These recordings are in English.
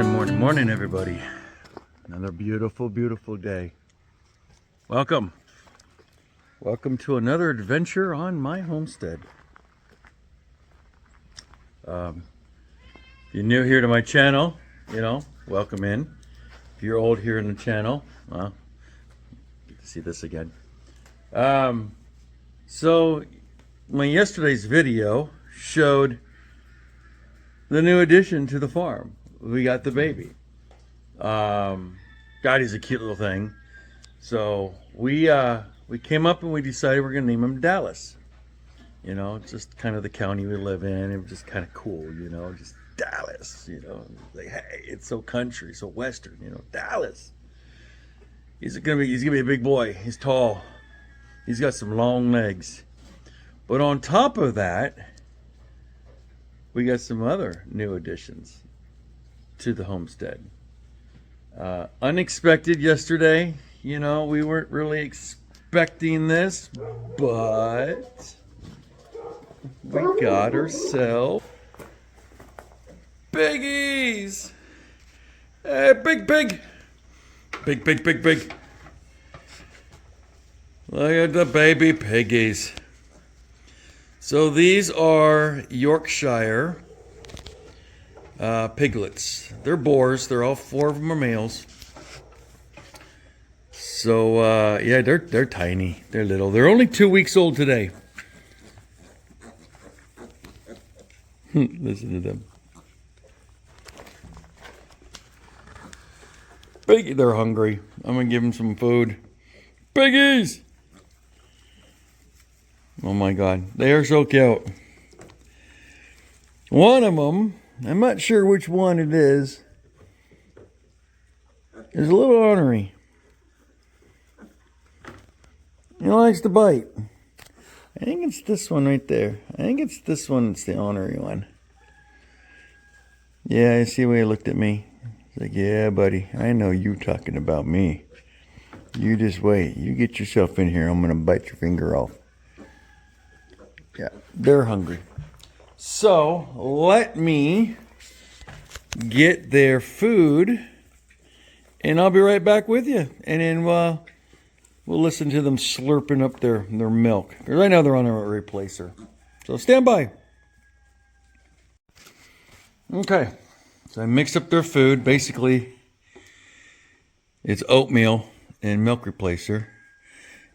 Morning, everybody. Another beautiful, beautiful day. Welcome to another adventure on my homestead. If you're new here to my channel, welcome in. If you're old here in the channel, well, get to see this again. So my yesterday's video showed the new addition to the farm. We got the baby. God, he's a cute little thing. So we came up and we decided we're gonna name him Dallas. It's just kind of the county we live in. It was just kind of cool, just Dallas. Like, hey, it's so country, so western. Dallas. He's gonna be a big boy. He's tall. He's got some long legs. But on top of that, we got some other new additions to the homestead. Unexpected yesterday. We weren't really expecting this, but we got ourselves piggies. Hey, big. Big. Look at the baby piggies. So these are Yorkshire piglets. They're boars. They're all 4 of them are males. So yeah, they're tiny. They're little. They're only 2 weeks old today. Listen to them. Piggy, they're hungry. I'm gonna give them some food. Piggies! Oh my God, they are so cute. One of them, I'm not sure which one it is a little ornery. He likes to bite. I think it's this one right there. I think it's this one that's the ornery one. Yeah, I see why he looked at me. He's like, yeah, buddy, I know you talking about me. You just wait. You get yourself in here. I'm going to bite your finger off. Yeah, they're hungry. So let me get their food, and I'll be right back with you. And then we'll listen to them slurping up their milk. Right now they're on a replacer. So stand by. Okay, so I mixed up their food. Basically, it's oatmeal and milk replacer.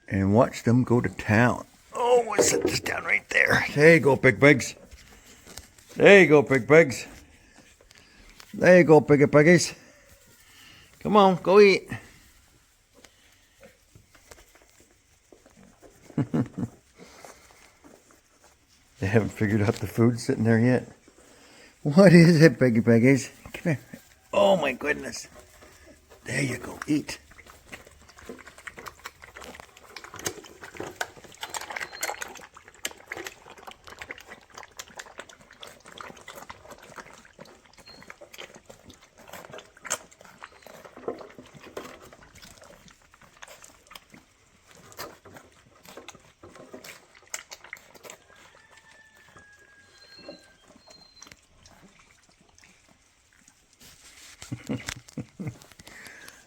And watch them go to town. Oh, we'll set this down right there. There you go, big pigs. There you go, big pigs. There you go, big piggies. Come on, go eat. They haven't figured out the food sitting there yet. What is it, big piggies? Come here. Oh my goodness. There you go, eat.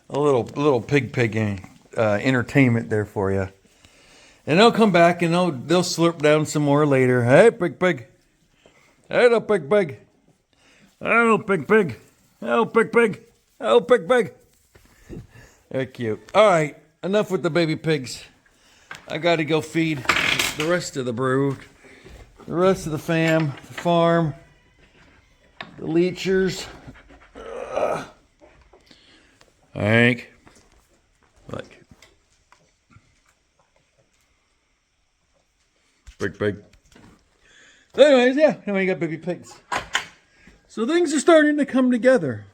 A little pig entertainment there for you. And they'll come back and they'll slurp down some more later. Hey, pig. Hey, little pig. Oh, pig. Oh, pig. Oh, pig. They're cute. All right, enough with the baby pigs. I got to go feed the rest of the brood, the rest of the fam, the farm, the leechers. Hank, look. Big. Anyways, yeah, now we got baby pigs. So things are starting to come together.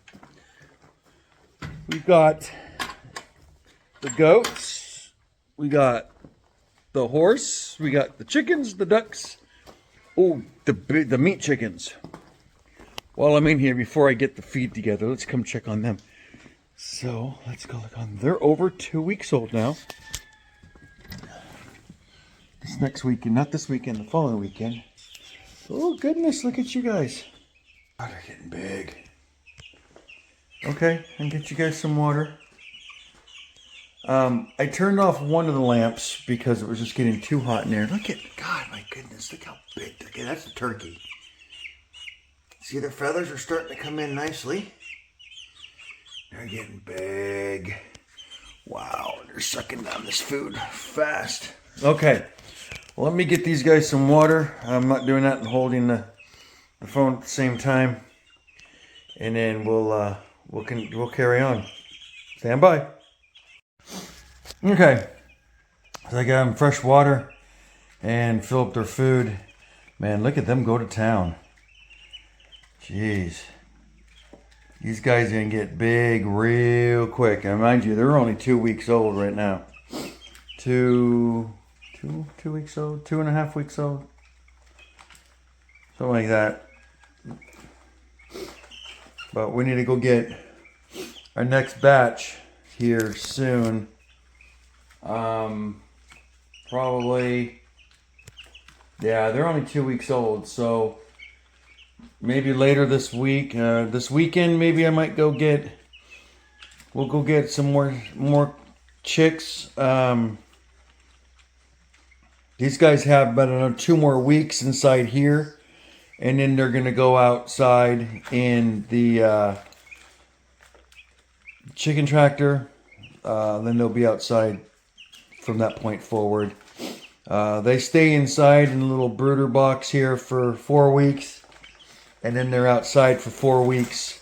We've got the goats, we got the horse, we got the chickens, the ducks. Oh, the meat chickens. While I'm in here, before I get the feed together, let's come check on them. So let's go look on. They're over 2 weeks old now. This next weekend, not this weekend, the following weekend. Oh goodness, look at you guys. Oh, they're getting big. Okay, and get you guys some water. I turned off one of the lamps because it was just getting too hot in there. Look at, God, my goodness, look how big. Okay, that's a turkey. See, their feathers are starting to come in nicely. They're getting big. Wow, they're sucking down this food fast. Okay, well, let me get these guys some water. I'm not doing that and holding the phone at the same time. And then we'll carry on. Stand by. Okay, so I got them fresh water and fill up their food. Man, look at them go to town. Jeez. These guys are going to get big real quick. And mind you, they're only 2 weeks old right now. Two weeks old? 2.5 weeks old? Something like that. But we need to go get our next batch here soon. Probably, yeah, they're only 2 weeks old, so maybe later this week, this weekend, maybe I might we'll go get some more chicks. These guys have about another 2 more weeks inside here, and then they're gonna go outside in the chicken tractor. Then they'll be outside from that point forward. They stay inside in a little brooder box here for 4 weeks, and then they're outside for 4 weeks.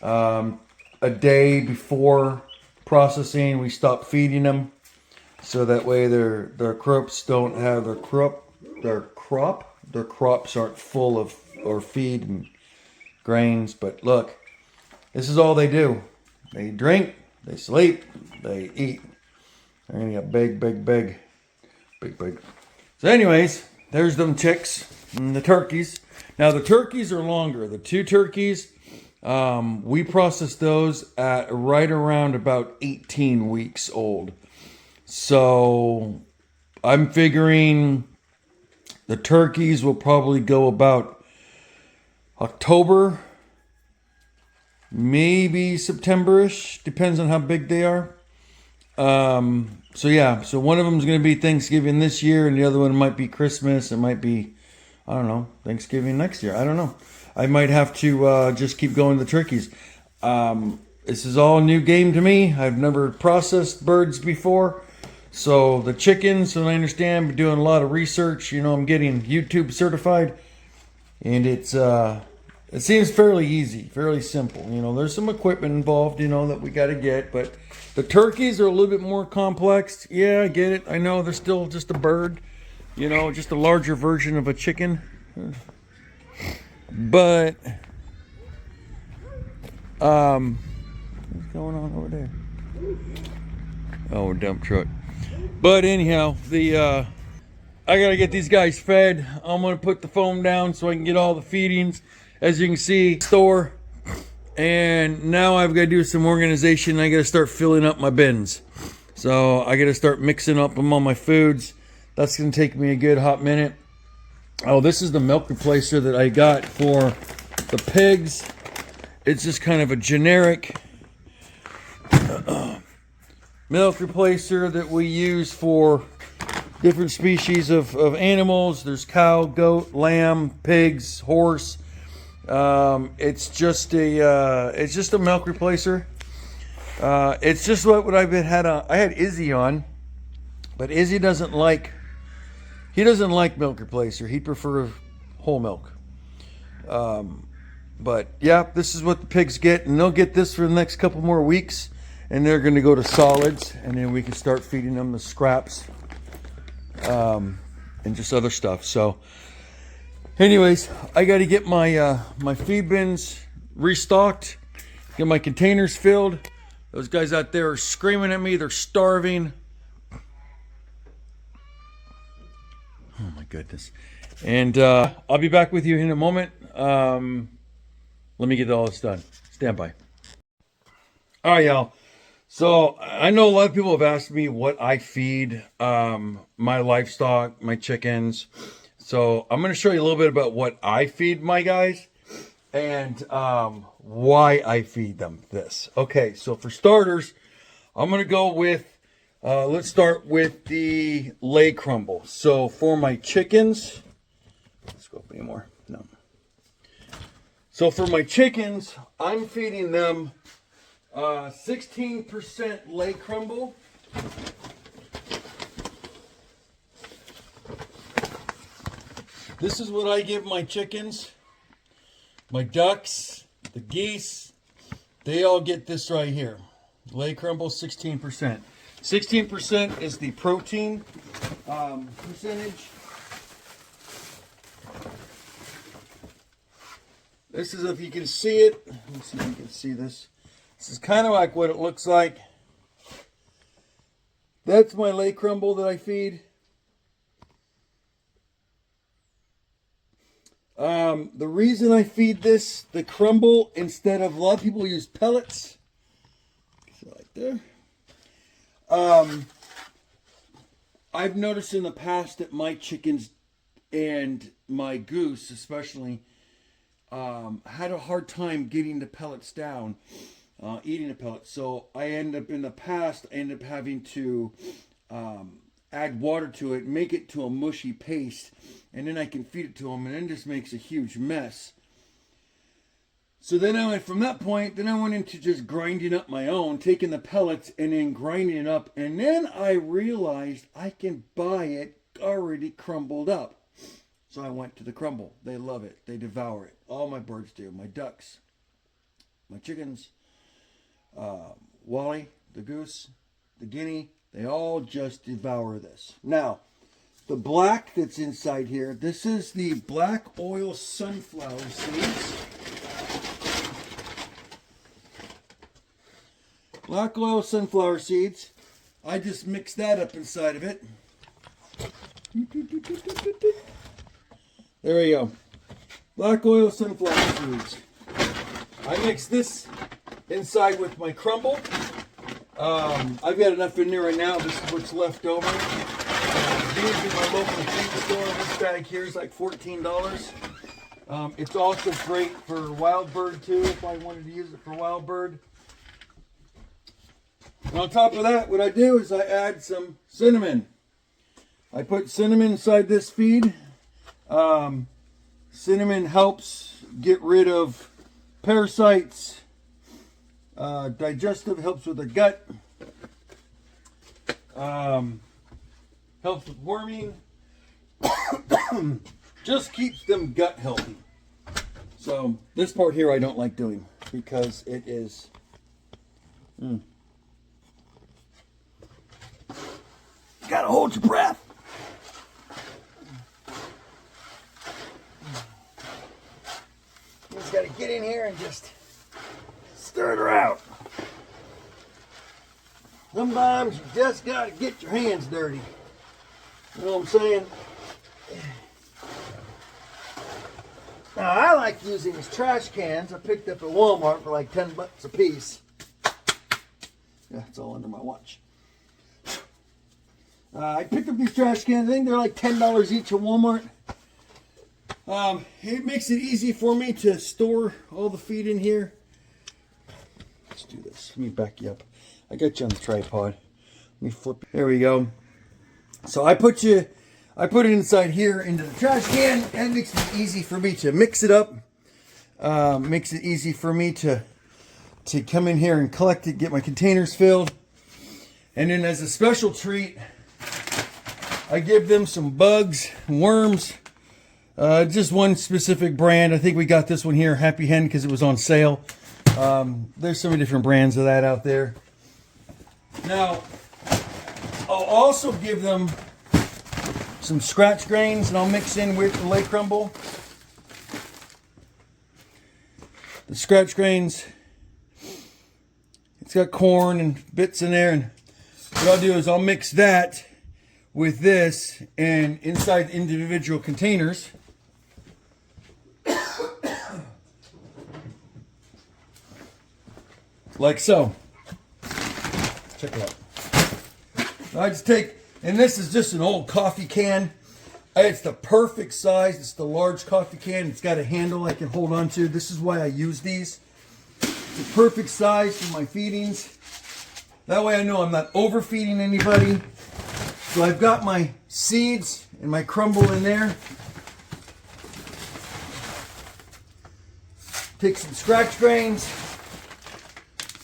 A day before processing, we stop feeding them, so that way their crops don't have their crops aren't full of or feed and grains. But look, this is all they do. They drink, they sleep, they eat. They're gonna get big. So anyways, there's them chicks and the turkeys. Now the turkeys are longer. The 2 turkeys, we process those at right around about 18 weeks old. So I'm figuring the turkeys will probably go about October, maybe September-ish, depends on how big they are. So yeah, so one of them is going to be Thanksgiving this year, and the other one might be Christmas. It might be, I don't know, Thanksgiving next year. I don't know. I might have to just keep going to the turkeys. This is all new game to me. I've never processed birds before. So the chickens, so I understand, been doing a lot of research. You know, I'm getting YouTube certified, and it seems fairly easy, fairly simple. You know, there's some equipment involved, you know, that we got to get, but the turkeys are a little bit more complex. Yeah, I get it. I know they're still just a bird, you know, just a larger version of a chicken. But, what's going on over there? Oh, dump truck. But anyhow, I gotta get these guys fed. I'm gonna put the phone down so I can get all the feedings. As you can see, store. And now I've got to do some organization. I got to start filling up my bins. So I got to start mixing up them all my foods. That's going to take me a good hot minute. Oh, this is the milk replacer that I got for the pigs. It's just kind of a generic milk replacer that we use for different species of animals. There's cow, goat, lamb, pigs, horse. It's just a milk replacer. It's just what I've had on. I had Izzy on, but Izzy doesn't like milk replacer. He'd prefer whole milk. But yeah, this is what the pigs get, and they'll get this for the next couple more weeks, and they're going to go to solids, and then we can start feeding them the scraps, and just other stuff. So anyways, I got to get my my feed bins restocked, get my containers filled. Those guys out there are screaming at me. They're starving. Oh my goodness. And I'll be back with you in a moment. Let me get all this done. Stand by. All right, y'all. So I know a lot of people have asked me what I feed my livestock, my chickens. So I'm going to show you a little bit about what I feed my guys. and why I feed them this. Okay, so for starters, I'm going to go with, let's start with the lay crumble. So for my chickens, let's go up anymore. No. So for my chickens, I'm feeding them 16% lay crumble. This is what I give my chickens. My ducks, the geese, they all get this right here. Lay crumble, 16%. 16% is the protein percentage. This is, if you can see it, let me see if you can see this. This is kind of like what it looks like. That's my lay crumble that I feed. The reason I feed this, the crumble, instead of, a lot of people use pellets. Right there. I've noticed in the past that my chickens and my goose especially had a hard time getting the pellets down, eating the pellets. So I end up having to add water to it, make it to a mushy paste, and then I can feed it to them, and then it just makes a huge mess. So then from that point, I went into just grinding up my own, taking the pellets and then grinding it up. And then I realized I can buy it already crumbled up. So I went to the crumble. They love it. They devour it. All my birds do. My ducks, my chickens, Wally, the goose, the guinea, they all just devour this. Now, the black that's inside here, this is the black oil sunflower seeds. Black oil sunflower seeds. I just mix that up inside of it. There we go. Black oil sunflower seeds. I mix this inside with my crumble. I've got enough in there right now. This is what's left over. These at my local feed store. This bag here is like $14. It's also great for wild bird too, if I wanted to use it for wild bird. And on top of that, what I do is I add some cinnamon. I put cinnamon inside this feed. Cinnamon helps get rid of parasites. Digestive, helps with the gut. Helps with worming. Just keeps them gut healthy. So this part here I don't like doing because it is... Gotta hold your breath. You just gotta get in here and just stir it out. Sometimes you just gotta get your hands dirty. You know what I'm saying? Now I like using these trash cans I picked up at Walmart for like 10 bucks a piece. Yeah, it's all under my watch. I picked up these trash cans. I think they're like $10 each at Walmart. It makes it easy for me to store all the feed in here. Let's do this. Let me back you up. I got you on the tripod. Let me flip. There we go. So I put it inside here into the trash can. That makes it easy for me to mix it up. Makes it easy for me to come in here and collect it, get my containers filled. And then as a special treat, I give them some bugs, worms, just one specific brand. I think we got this one here, Happy Hen, because it was on sale. There's so many different brands of that out there. Now, I'll also give them some scratch grains, and I'll mix in with the lay crumble. The scratch grains, it's got corn and bits in there, and what I'll do is I'll mix that with this and inside individual containers. Like so. Check it out. I just take, and this is just an old coffee can. It's the perfect size. It's the large coffee can. It's got a handle I can hold on to. This is why I use these. It's the perfect size for my feedings. That way I know I'm not overfeeding anybody. So I've got my seeds and my crumble in there. Take some scratch grains.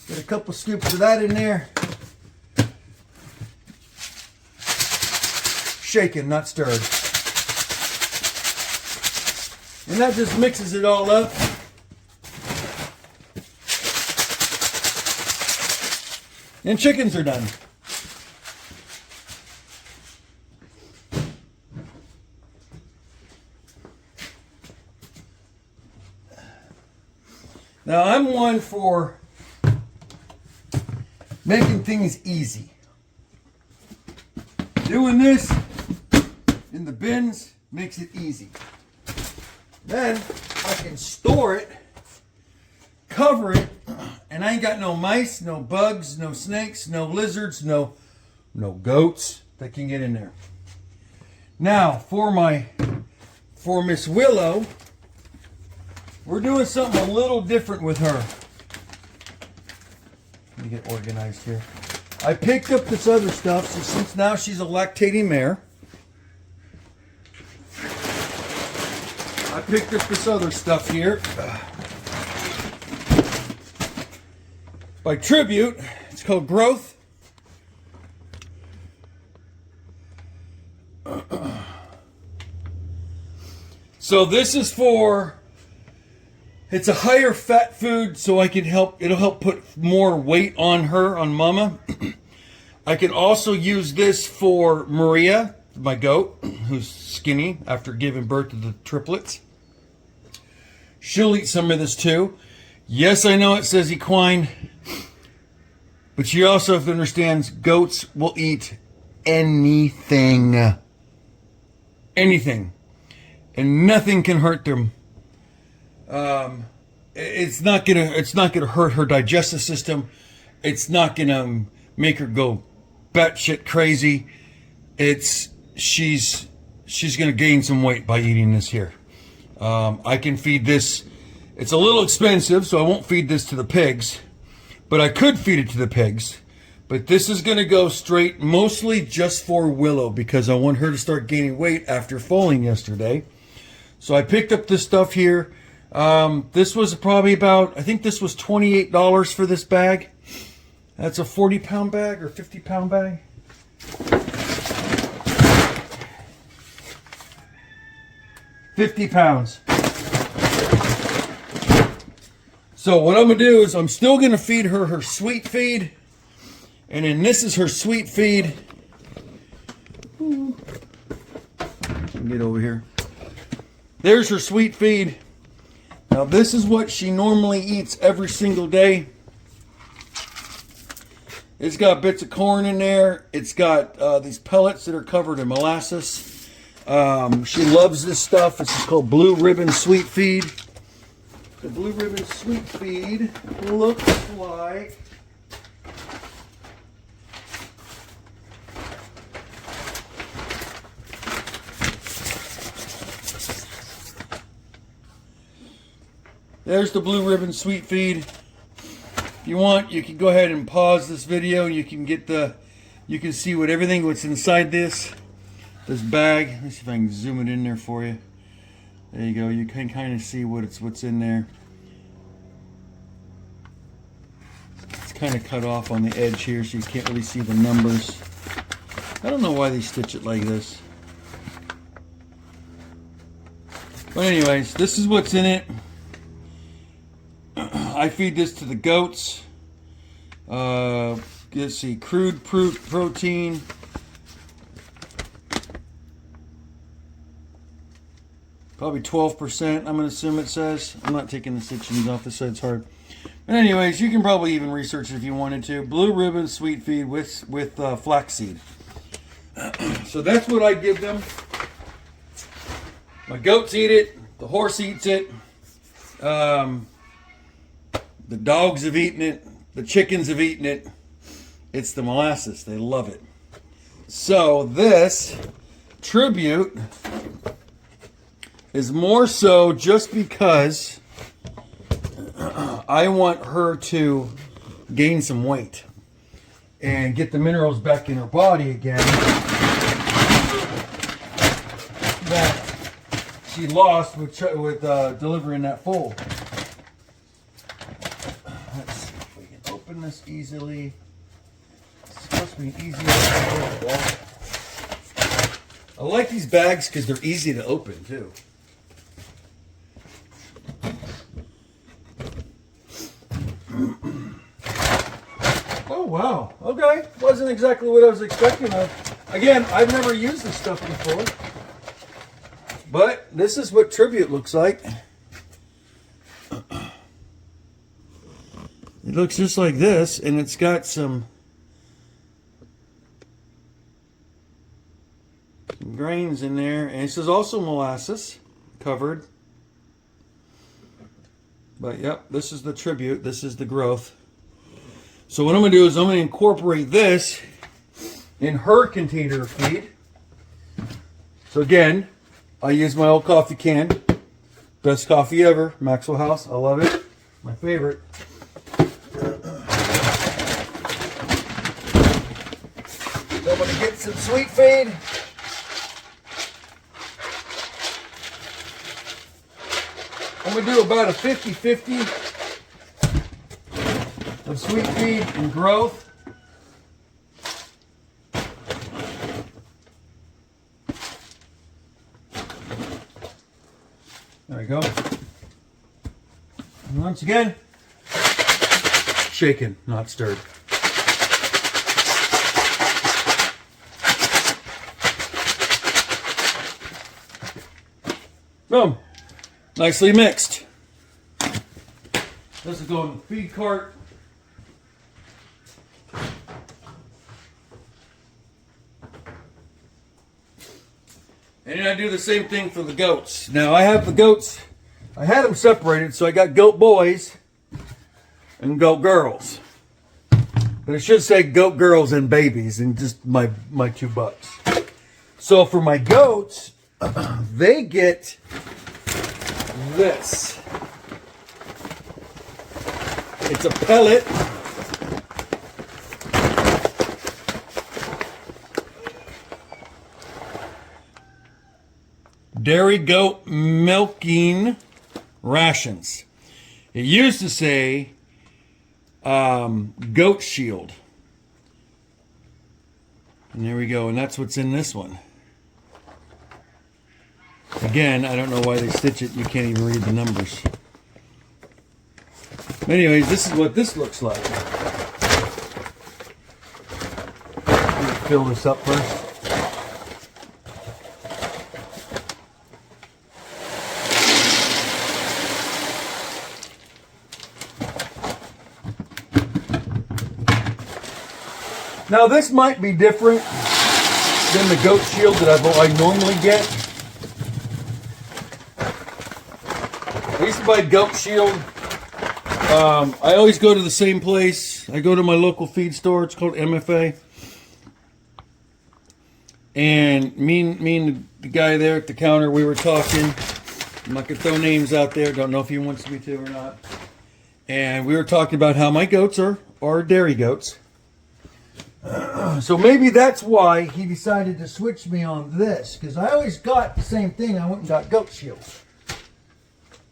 Get a couple scoops of that in there. Shaken, not stirred. And that just mixes it all up. And chickens are done. Now I'm one for making things easy. Doing this in the bins makes it easy. Then I can store it, cover it, and I ain't got no mice, no bugs, no snakes, no lizards, no goats that can get in there. Now for Miss Willow, we're doing something a little different with her. Let me get organized here. I picked up this other stuff, so since now she's a lactating mare, I picked up this other stuff here by Tribute. It's called Growth. So this is for, it's a higher fat food, so it'll help put more weight on her, on Mama. I can also use this for Maria, my goat, who's skinny after giving birth to the triplets. She'll eat some of this too. Yes, I know it says equine, but you also have to understand goats will eat anything. Anything. And nothing can hurt them. It's not gonna hurt her digestive system. It's not gonna make her go batshit crazy. She's gonna gain some weight by eating this here. I can feed this. It's a little expensive, so I won't feed this to the pigs, but I could feed it to the pigs. But this is gonna go straight, mostly just for Willow, because I want her to start gaining weight after foaling yesterday. So I picked up this stuff here. This was probably about, I think this was $28 for this bag. That's a 40-pound bag or 50-pound bag. £50. So what I'm going to do is I'm still going to feed her sweet feed. And then this is her sweet feed. Get over here. There's her sweet feed. Now this is what she normally eats every single day. It's got bits of corn in there. It's got these pellets that are covered in molasses. She loves this stuff. This is called Blue Ribbon Sweet Feed. The Blue Ribbon Sweet Feed looks like there's the Blue Ribbon Sweet Feed. If you want, you can go ahead and pause this video. You can see what's inside this bag. Let me see if I can zoom it in there for you. There you go. You can kind of see what's in there. It's kind of cut off on the edge here, so you can't really see the numbers. I don't know why they stitch it like this. But anyways, this is what's in it. I feed this to the goats. Let's see, crude protein. Probably 12%, I'm going to assume it says. I'm not taking the stitchings off, this side's hard. But anyways, you can probably even research it if you wanted to. Blue Ribbon Sweet Feed with flaxseed. So that's what I give them. My goats eat it. The horse eats it. The dogs have eaten it. The chickens have eaten it. It's the molasses. They love it. So this Tribute is more so just because I want her to gain some weight and get the minerals back in her body again that she lost with delivering that foal. Let's see if we can open this easily. It's supposed to be an easy open. I like these bags because they're easy to open too. Oh wow, okay. Wasn't exactly what I was expecting of. Again, I've never used this stuff before. But this is what Tribute looks like. It looks just like this, and it's got some grains in there, and this is also molasses covered. But yep, this is the Tribute, this is the growth. So what I'm going to do is I'm going to incorporate this in her container of feed. So again, I use my old coffee can. Best coffee ever, Maxwell House. I love it. My favorite. So I'm going to get some sweet feed. I'm going to do about a 50-50 of sweet feed and growth. There we go. And once again, shaken, not stirred. Boom. Nicely mixed. This will go in the feed cart. And then I do the same thing for the goats. Now I have the goats, I had them separated, so I got goat boys and goat girls. But it should say goat girls and babies and just my two bucks. So for my goats, they get this. It's a pellet. Dairy goat milking rations. It used to say Goat Shield. And there we go. And that's what's in this one. Again, I don't know why they stitch it. You can't even read the numbers. But anyways, this is what this looks like. Let me fill this up first. Now this might be different than the Goat Shield that I normally get. I used to buy Goat Shield. I always go to the same place. I go to my local feed store. It's called MFA. And me and the guy there at the counter, we were talking. I'm not going to throw names out there. Don't know if he wants me to or not. And we were talking about how my goats are dairy goats. So maybe that's why he decided to switch me on this, because I always got the same thing. I went and got Goat Shield.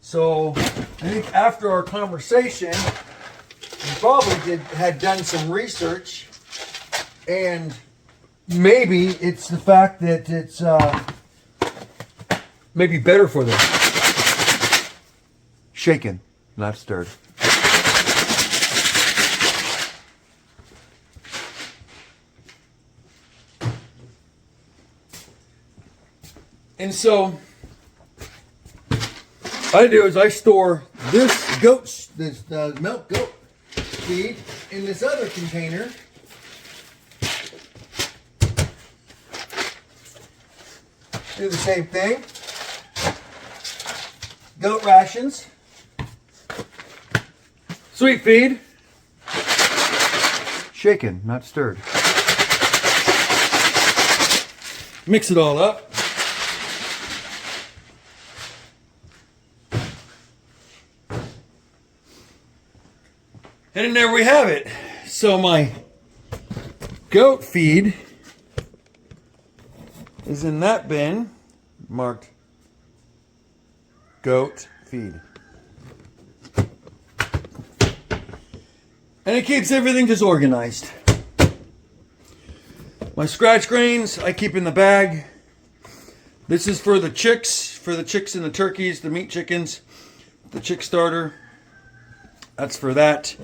So I think after our conversation, he probably had done some research, and maybe it's the fact that it's maybe better for them. Shaken, not stirred. And so, what I do is I store this milk goat feed in this other container. Do the same thing. Goat rations. Sweet feed. Shaken, not stirred. mix it all up. And then there we have it. So my goat feed is in that bin marked goat feed. And it keeps everything just organized. My scratch grains I keep in the bag. This is for the chicks and the turkeys, the meat chickens, the chick starter. That's for that.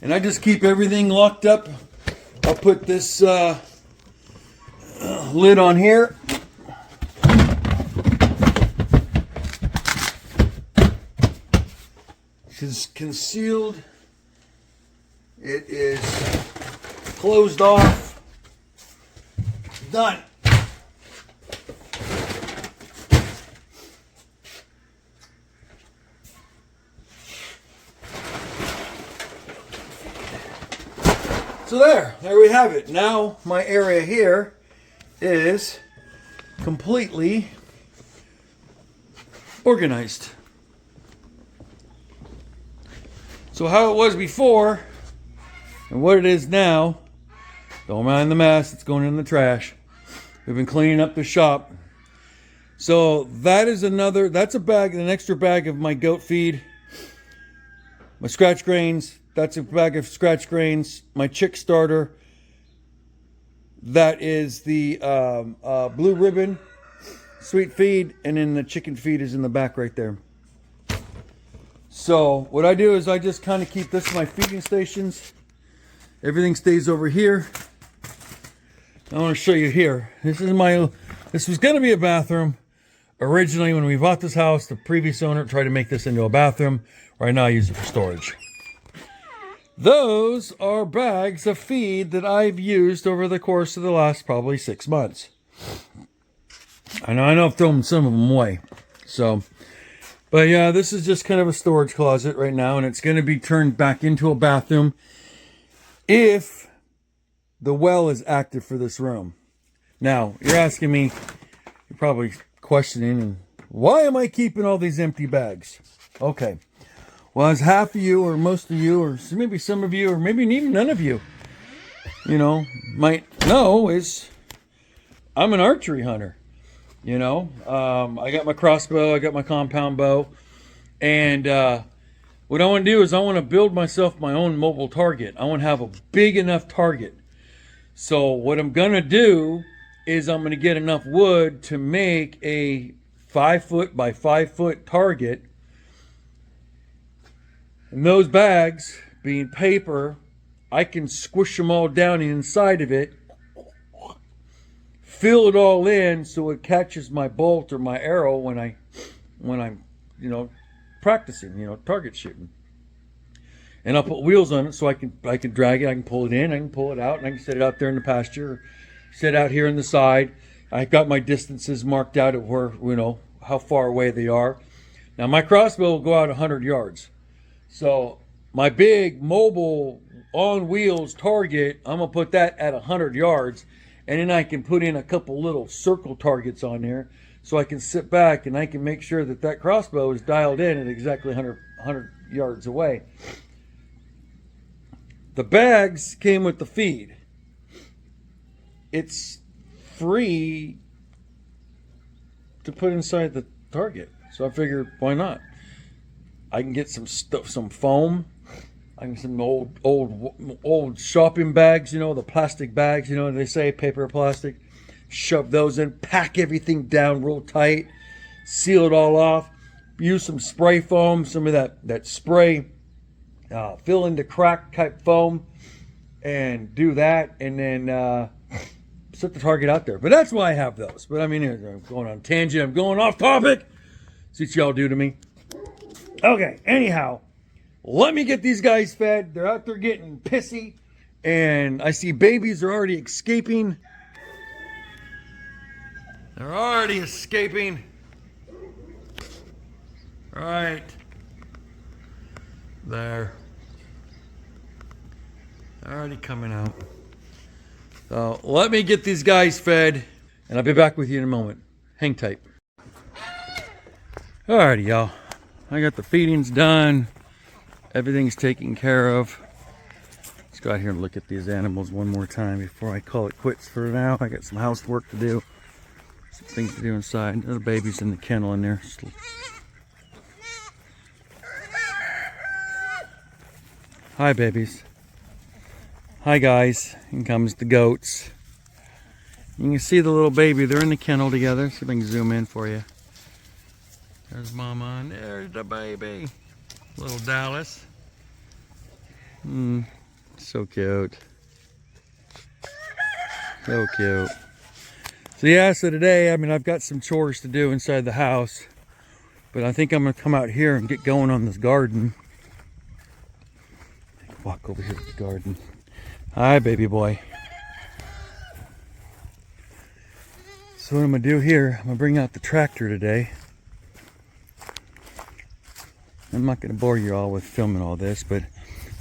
And I just keep everything locked up. I'll put this lid on here. It's concealed. It is closed off. Done. So there we have it. Now my area here is completely organized. So how it was before and what it is now, don't mind the mess, it's going in the trash. We've been cleaning up the shop. So that's a bag, an extra bag of my goat feed, my scratch grains. That's a bag of scratch grains. My chick starter. That is the blue ribbon sweet feed, and then the chicken feed is in the back right there. So what I do is I just kind of keep this in my feeding stations. Everything stays over here. I want to show you here. This was going to be a bathroom. Originally, when we bought this house, the previous owner tried to make this into a bathroom. Right now I use it for storage. Those are bags of feed that I've used over the course of the last probably 6 months. I know I've thrown some of them away. So, but yeah, this is just kind of a storage closet right now, and it's going to be turned back into a bathroom if the well is active for this room. Now, you're asking me, you're probably questioning, why am I keeping all these empty bags? Okay. Well, as half of you, or most of you, or maybe some of you, or maybe even none of you, might know, is I'm an archery hunter. I got my crossbow, I got my compound bow, and what I want to do is I want to build myself my own mobile target. I want to have a big enough target. So what I'm going to do is I'm going to get enough wood to make a 5-foot by 5-foot target. And those bags, being paper, I can squish them all down inside of it, fill it all in so it catches my bolt or my arrow when I'm practicing, target shooting. And I'll put wheels on it so I can drag it, I can pull it in, I can pull it out, and I can set it out there in the pasture, or set out here on the side. I've got my distances marked out at where, how far away they are. Now my crossbow will go out 100 yards. So my big mobile on wheels target, I'm going to put that at 100 yards. And then I can put in a couple little circle targets on there so I can sit back and I can make sure that crossbow is dialed in at exactly 100 yards away. The bags came with the feed. It's free to put inside the target. So I figured, why not? I can get some stuff, some foam. I can some old shopping bags, the plastic bags, they say paper or plastic. Shove those in, pack everything down real tight, seal it all off. Use some spray foam, some of that spray, fill into crack type foam, and do that, and then set the target out there. But that's why I have those. But I mean, I'm going on a tangent. I'm going off topic. See what y'all do to me. Okay, anyhow, let me get these guys fed. They're out there getting pissy, and I see babies are already escaping. They're already escaping. All right. There. They're already coming out. So let me get these guys fed. And I'll be back with you in a moment. Hang tight. Alrighty, y'all. I got the feedings done. Everything's taken care of. Let's go out here and look at these animals one more time before I call it quits for now. I got some housework to do. Some things to do inside. The baby's in the kennel in there. Hi, babies. Hi, guys. In comes the goats. You can see the little baby. They're in the kennel together. See if I can zoom in for you. There's Mama, and there's the baby. Little Dallas. So cute. So cute. So yeah, so today, I mean, I've got some chores to do inside the house. But I think I'm going to come out here and get going on this garden. Walk over here to the garden. Hi, baby boy. So what I'm going to do here, I'm going to bring out the tractor today. I'm not going to bore you all with filming all this, but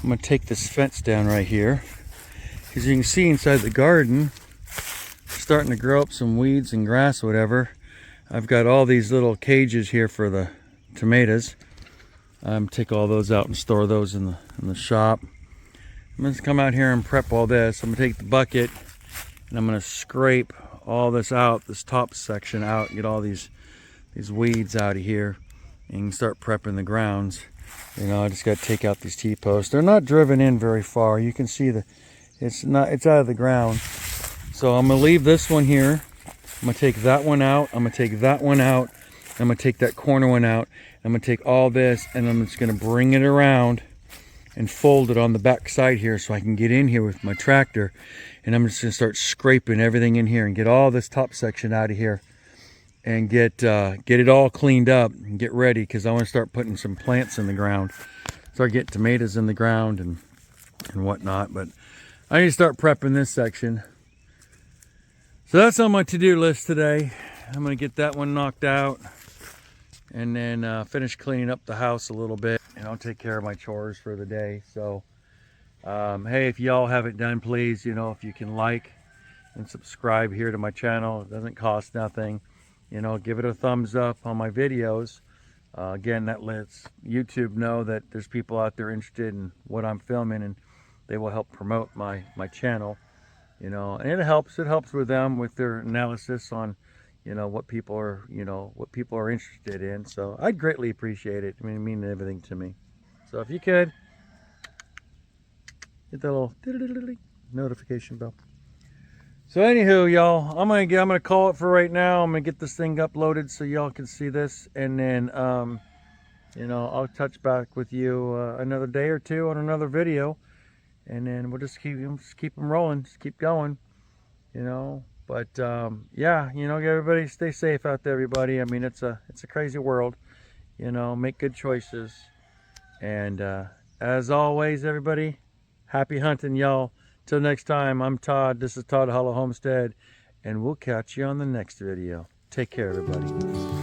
I'm going to take this fence down right here. As you can see inside the garden, starting to grow up some weeds and grass, whatever. I've got all these little cages here for the tomatoes. Take all those out and store those in the shop. I'm going to come out here and prep all this. I'm going to take the bucket and I'm going to scrape all this out, this top section out, get all these weeds out of here and start prepping the grounds. You know, I just got to take out these T-posts. They're not driven in very far. You can see it's out of the ground. So I'm going to leave this one here. I'm going to take that one out. I'm going to take that one out. I'm going to take that corner one out. I'm going to take all this and I'm just going to bring it around and fold it on the back side here so I can get in here with my tractor. And I'm just going to start scraping everything in here and get all this top section out of here and get it all cleaned up and get ready, because I want to start putting some plants in the ground. Start getting tomatoes in the ground and whatnot. But I need to start prepping this section. So that's on my to-do list today. I'm going to get that one knocked out and then finish cleaning up the house a little bit, and I'll take care of my chores for the day. So hey, if y'all haven't done, please, you know, if you can like and subscribe here to my channel. It doesn't cost nothing. You know, give it a thumbs up on my videos. Again, that lets YouTube know that there's people out there interested in what I'm filming, and they will help promote my channel. You know, and it helps with them with their analysis on, you know, what people are interested in. So I'd greatly appreciate it. I mean, it means everything to me. So if you could hit that little notification bell. So anywho, y'all, I'm gonna call it for right now. I'm gonna get this thing uploaded so y'all can see this, and then you know, I'll touch back with you another day or two on another video, and then we'll just keep them rolling, just keep going, you know. But yeah, you know, everybody stay safe out there, everybody. I mean, it's a crazy world, you know. Make good choices, and as always, everybody, happy hunting, y'all. Till next time, I'm Todd. This is Todd Hollow Homestead, and we'll catch you on the next video. Take care, everybody.